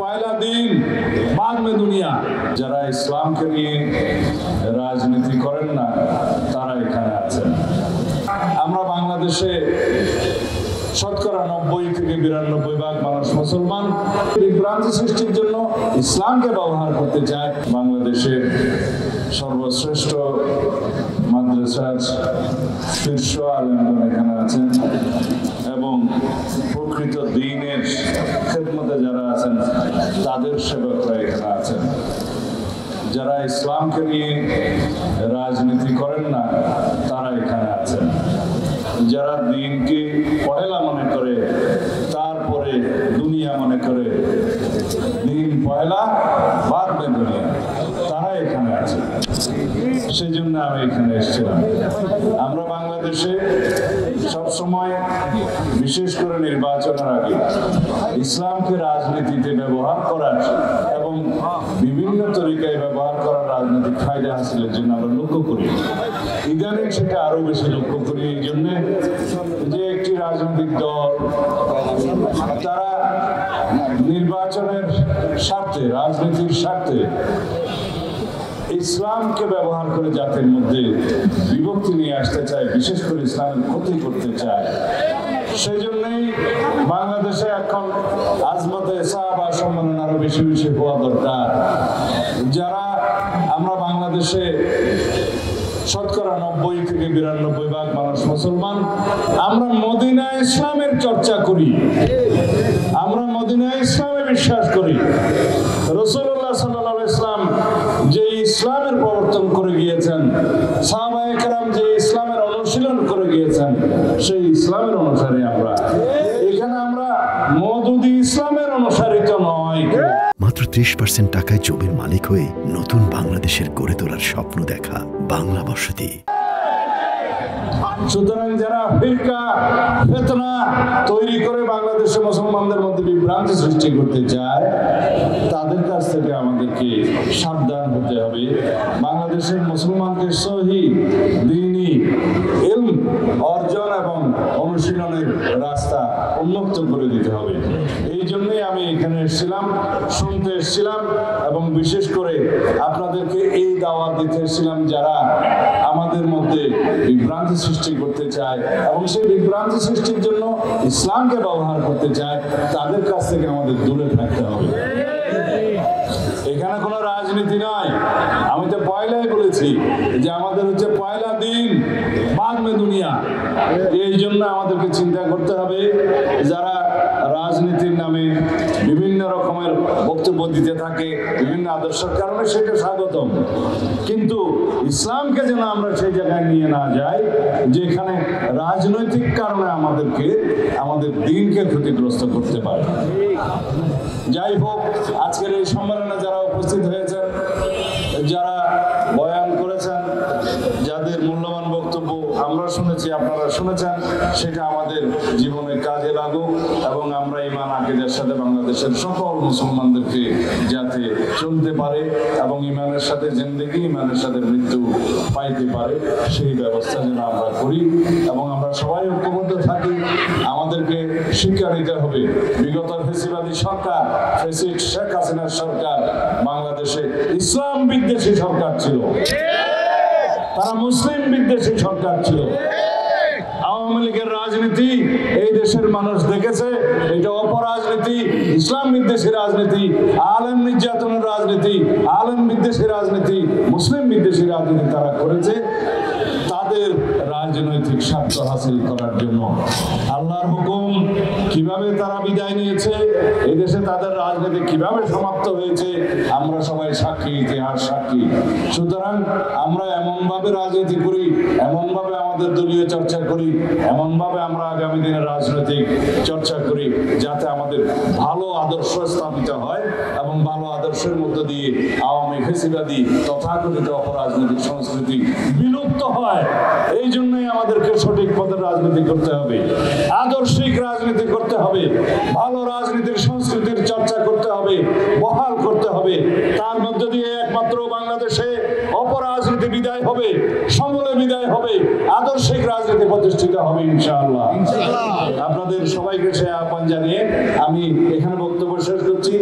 पहला दिन बाद में दुनिया যারা ইসলামকে নিয়ে রাজনীতি করেন না তারা এখানে আছেন। আমরা বাংলাদেশে শতকরা 90 থেকে 92 ভাগ মানুষ মুসলমান। বিভ্রান্তি সৃষ্টির জন্য ইসলামকে ব্যবহার করতে চায়। বাংলাদেশের সর্বশ্রেষ্ঠ মাদ্রাসার শীর্ষ আলেমগণ এখানে আছেন এবং প্রকৃত দ্বীনের খেদমতে যারা আছেন তাদের সেবকরা এখানে আছেন। যারা ইসলামকে নিয়ে রাজনীতি করেন না তারা এখানে আছেন। যারা দ্বীনকে পহেলা মনে করে তারপরে দুনিয়া মনে করে, দ্বীন পহেলা বাদ মে দুনিয়া, তারা এখানে আছে। সেই জন্য আমি এখানে এসেছিলাম। আমরা বাংলাদেশে সবসময় বিশেষ করে নির্বাচনের আগে ইসলামকে রাজনীতিতে ব্যবহার করার এবং বিভিন্ন তরিকায় ব্যবহার করার রাজনৈতিক ফায়দা হাসিলের জন্য আমরা লক্ষ্য করি। ইদানিং সেটা আরো বেশি লক্ষ্য করি এই জন্য যে একটি রাজনৈতিক দল তারা নির্বাচনের স্বার্থে, রাজনীতির স্বার্থে ইসলামকে ব্যবহার করে জাতির মধ্যে বিভক্তি নিয়ে আসতে চায়, বিশেষ করে ইসলামের ক্ষতি করতে চায়। সেই জন্যই বাংলাদেশে এখন আজমতে সাহাবা সম্মেলন আরো বেশি বেশি হওয়া দরকার। যারা আমরা বাংলাদেশে শতকরা 90 থেকে 92 ভাগ মানুষ মুসলমান, আমরা মদিনা ইসলামের চর্চা করি, আমরা মদিনা ইসলামে বিশ্বাস করি। রাসূলুল্লাহ সাল্লাল্লাহু আলাইহি ওয়াসাল্লাম যে ইসলামের প্রবর্তন করে গিয়েছেন, সাহাবায়ে কেরাম যে ইসলামের অনুশীলন করে গিয়েছেন, সেই ইসলামের অনুসারী আমরা। এখানে আমরা মওদুদি ইসলামের অনুসারিত নয়। মাত্র 30% টাকায় জমির মালিক হয়ে নতুন বাংলাদেশের গড়ে তোলার স্বপ্ন দেখা বাংলা বসতি। সুতরাং যারা ফিরকা ফিতনা তৈরি করে বাংলাদেশে মুসলমানদের মধ্যে বিভ্রান্তি সৃষ্টি করতে চায়, তাদের কাছ থেকে আমাদেরকে সাবধান হতে হবে। বাংলাদেশের মুসলমানকে সহি দ্বীনি ইলম অর্জন এবং অনুশীলনের রাস্তা উন্মুক্ত করে দিতে হবে। এই জন্যই আমি এখানে এসেছিলাম, শুনতে এসেছিলাম এবং বিশেষ করে আপনাদেরকে এই দাওয়াত দিতে এসেছিলাম যারা আমাদের মধ্যে বিভ্রান্তি সৃষ্টি করতে চায় এবং সেই বিভ্রান্তি সৃষ্টির জন্য ইসলামকে ব্যবহার করতে চায়, তাদের কাছ থেকে আমাদের দূরে থাকতে হবে। এখানে কোনো রাজনীতি নয়। আমি তো পয়লাই বলেছি যে আমাদের হচ্ছে পয়লা দিন বাদ মে দুনিয়া। এই জন্য আমাদেরকে চিন্তা করতে হবে যারা রাজনীতির নামে বিভিন্ন রকমের বক্তব্য দিতে থাকে বিভিন্ন আদর্শের কারণে, সেটা স্বাগতম, কিন্তু ইসলামকে যেন আমরা সেই জায়গায় নিয়ে না যাই যেখানে রাজনৈতিক কারণে আমাদেরকে আমাদের দ্বীনকে ক্ষতিগ্রস্ত করতে পারে। যাই হোক, আজকের এই সম্মেলনে যারা উপস্থিত হয়েছেন, যারা বয়ান করেছেন, যাদের মূল্যবান বক্তব্য আমরা শুনেছি, আপনারা শুনেছেন, সেটা আমাদের জীবনে কাজে লাগুক এবং আমরা ঈমান আকীদার সাথে বাংলাদেশের সকল মুসলমানদেরকে যাতে চলতে পারে এবং ঈমানের সাথে জিন্দেগি, ঈমানের সাথে মৃত্যু পাইতে পারে, সেই ব্যবস্থা যেন আমরা করি এবং আমরা সবাই ঐক্যবদ্ধ থাকি। আমাদেরকে শিক্ষা নিতে হবে, বিগত ফ্যাসিবাদী সরকার, ফ্যাসিস্ট শেখ হাসিনার সরকার বাংলাদেশে ইসলাম বিদ্বেষী সরকার ছিল, তারা মুসলিম বিদ্বেষী সরকার ছিল। আওয়ামী লীগের রাজনীতি এই দেশের মানুষ দেখেছে, এটা অপরাজনীতি, ইসলাম বিদ্বেষী রাজনীতি, আলেম নির্যাতনের রাজনীতি, আলেম বিদ্বেষী রাজনীতি, মুসলিম বিদ্বেষী রাজনীতি তারা করেছে তাদের রাজনৈতিক স্বার্থ হাসিল করার জন্য। আল্লাহর হুকুম কিভাবে তারা বিদায় নিয়েছে, এই দেশে তাদের রাজনীতি কিভাবে সমাপ্ত হয়েছে, আমরা সবাই সাক্ষী, ইতিহাস সাক্ষী। সুতরাং আমরা এমনভাবে রাজনীতি করি, এমনভাবে আমাদের দলীয় চর্চা করি, এমনভাবে আমরা আগামী দিনের রাজনৈতিক চর্চা করি যাতে আমাদের ভালো আদর্শ স্থাপিত হয় এবং ভালো আদর্শের মধ্য দিয়ে আওয়ামী ফ্যাসিবাদী তথাকথিত অপরাজনৈতিক সংস্কৃতি বিলুপ্ত হয়। এই জন্যই আমাদেরকে সঠিক পথে রাজনীতি করতে হবে, আদর্শিক রাজনীতি করতে হবে, ভালো রাজনীতির সংস্কৃতির চর্চা করতে হবে, বহাল করতে হবে। তার মধ্য দিয়ে একমাত্র বাংলাদেশে অপরাজনীতি বিদায় হবে, সমূলে বিদায় হবে, আদর্শিক রাজনীতি প্রতিষ্ঠিত হবে ইনশাআল্লাহ। আপনাদের সবাইকে সে আহ্বান জানিয়ে আমি এখানে বক্তব্য শেষ করছি।